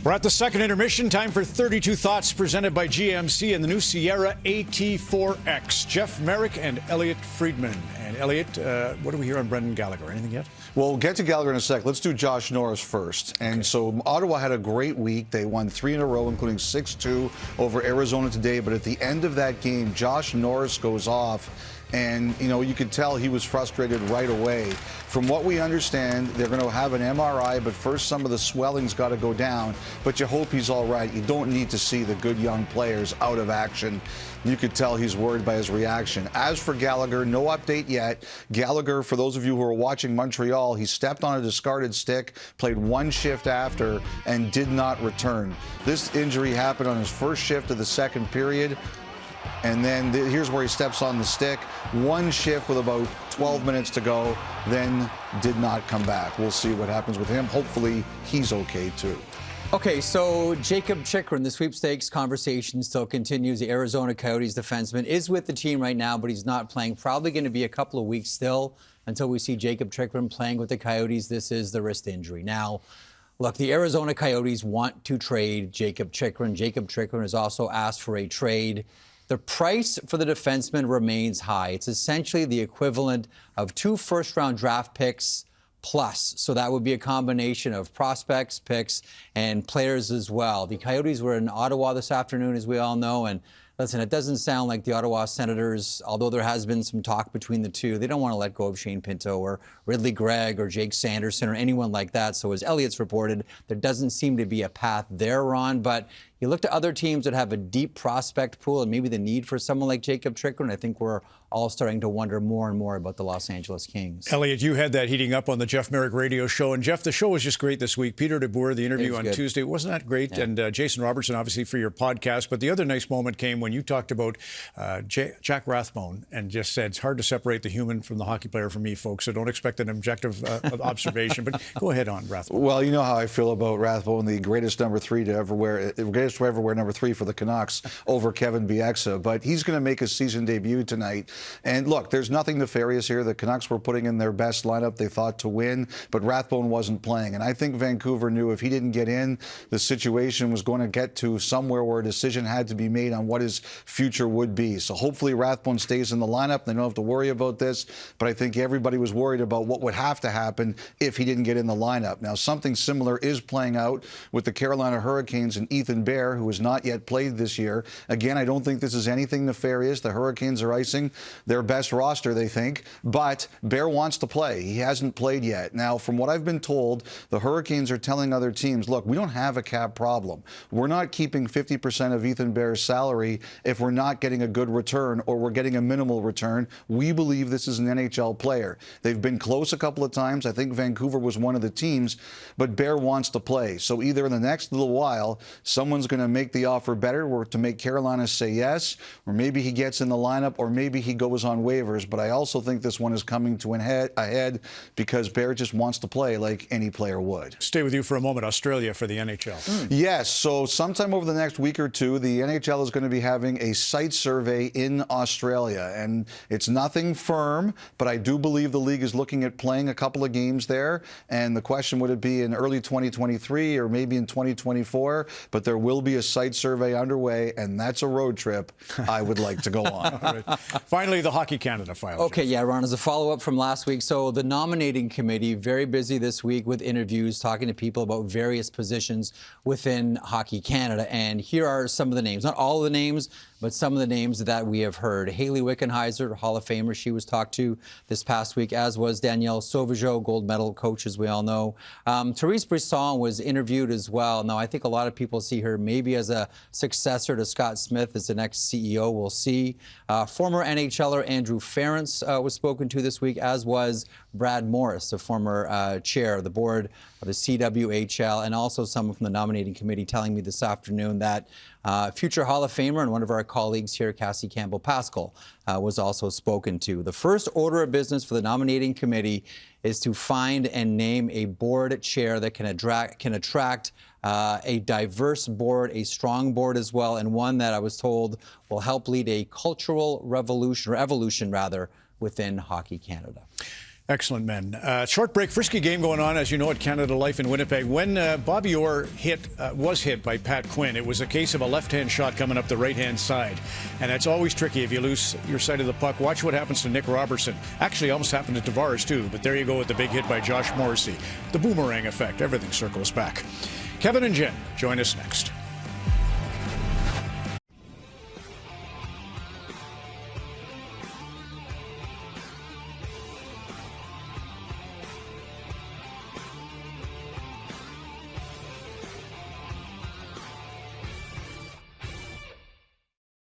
We're at the second intermission. Time for 32 Thoughts presented by GMC and the new Sierra AT4X. Jeff, Marek and Elliotte Friedman. And Elliotte, what do we hear on Brendan Gallagher? Anything yet? Well, we'll get to Gallagher in a sec. Let's do Josh Norris first. And so Ottawa had a great week. They won 3 in a row, including 6-2 over Arizona today. But at the end of that game, Josh Norris goes off. And, you know, you could tell he was frustrated right away. From what we understand, they're going to have an MRI, but first some of the swelling's got to go down. But you hope he's all right. You don't need to see the good young players out of action. You could tell he's worried by his reaction. As for Gallagher, no update yet. Gallagher, for those of you who are watching Montreal, he stepped on a discarded stick, played one shift after, and did not return. This injury happened on his first shift of the second period. And then here's where he steps on the stick. One shift with about 12 minutes to go, then did not come back. We'll see what happens with him. Hopefully, he's okay, too. Okay, so Jakob Chychrun, the sweepstakes conversation still continues. The Arizona Coyotes defenseman is with the team right now, but he's not playing. Probably going to be a couple of weeks still until we see Jakob Chychrun playing with the Coyotes. This is the wrist injury. Now, look, the Arizona Coyotes want to trade Jakob Chychrun. Jakob Chychrun has also asked for a trade. The price for the defenseman remains high. It's essentially the equivalent of 2 first-round draft picks plus. So that would be a combination of prospects, picks, and players as well. The Coyotes were in Ottawa this afternoon, as we all know, and listen, it doesn't sound like the Ottawa Senators, although there has been some talk between the two, they don't want to let go of Shane Pinto or Ridley Gregg or Jake Sanderson or anyone like that. So as Elliott's reported, there doesn't seem to be a path there, Ron. But you look to other teams that have a deep prospect pool and maybe the need for someone like Jakob Chychrun. I think we're all starting to wonder more and more about the Los Angeles Kings. Elliotte, you had that heating up on the Jeff Marek radio show. And Jeff, the show was just great this week. Peter DeBoer, the interview on Tuesday, wasn't that great? Yeah. And Jason Robertson, obviously, for your podcast. But the other nice moment came when you talked about Jack Rathbone and just said, it's hard to separate the human from the hockey player for me, folks. So don't expect an objective observation. But go ahead on, Rathbone. Well, you know how I feel about Rathbone, the greatest number 3 to ever wear, greatest to ever wear number 3 for the Canucks over Kevin Bieksa. But he's going to make his season debut tonight. And look, there's nothing nefarious here. The Canucks were putting in their best lineup they thought to win, but Rathbone wasn't playing. And I think Vancouver knew if he didn't get in, the situation was going to get to somewhere where a decision had to be made on what his future would be. So hopefully Rathbone stays in the lineup. They don't have to worry about this. But I think everybody was worried about what would have to happen if he didn't get in the lineup. Now, something similar is playing out with the Carolina Hurricanes and Ethan Bear, who has not yet played this year. Again, I don't think this is anything nefarious. The Hurricanes are icing their best roster, they think, but Bear wants to play. He hasn't played yet. Now, from what I've been told, the Hurricanes are telling other teams, look, we don't have a cap problem. We're not keeping 50% of Ethan Bear's salary if we're not getting a good return or we're getting a minimal return. We believe this is an NHL player. They've been close a couple of times. I think Vancouver was one of the teams, but Bear wants to play. So either in the next little while, someone's going to make the offer better or to make Carolina say yes, or maybe he gets in the lineup, or maybe he goes on waivers. But I also think this one is coming to a head because Bear just wants to play like any player would. Stay with you for a moment. Australia for the NHL. Yes, so sometime over the next week or two, the NHL is going to be having a site survey in Australia. And it's nothing firm, but I do believe the league is looking at playing a couple of games there. And the question, would it be in early 2023 or maybe in 2024? But there will be a site survey underway, and that's a road trip I would like to go on. All right. Finally, the Hockey Canada file. Okay, yeah, Ron, as a follow-up from last week, so the nominating committee, very busy this week with interviews, talking to people about various positions within Hockey Canada. And here are some of the names, not all of the names, but some of the names that we have heard. Hayley Wickenheiser, Hall of Famer, she was talked to this past week, as was Danielle Sauvageau, gold medal coach, as we all know. Therese Brisson was interviewed as well. Now, I think a lot of people see her maybe as a successor to Scott Smith as the next CEO. We'll see. Former NHLer Andrew Ference was spoken to this week, as was Brad Morris, the former chair of the board of the CWHL, and also someone from the nominating committee telling me this afternoon that future Hall of Famer and one of our colleagues here, Cassie Campbell-Pascall, was also spoken to. The first order of business for the nominating committee is to find and name a board chair that can attract a diverse board, a strong board as well, and one that I was told will help lead a cultural revolution, or evolution rather, within Hockey Canada. Excellent, men. Short break, frisky game going on, as you know, at Canada Life in Winnipeg. When Bobby Orr was hit by Pat Quinn, it was a case of a left-hand shot coming up the right-hand side. And that's always tricky if you lose your sight of the puck. Watch what happens to Nick Robertson. Actually, almost happened to Tavares, too. But there you go with the big hit by Josh Morrissey. The boomerang effect. Everything circles back. Kevin and Jen join us next.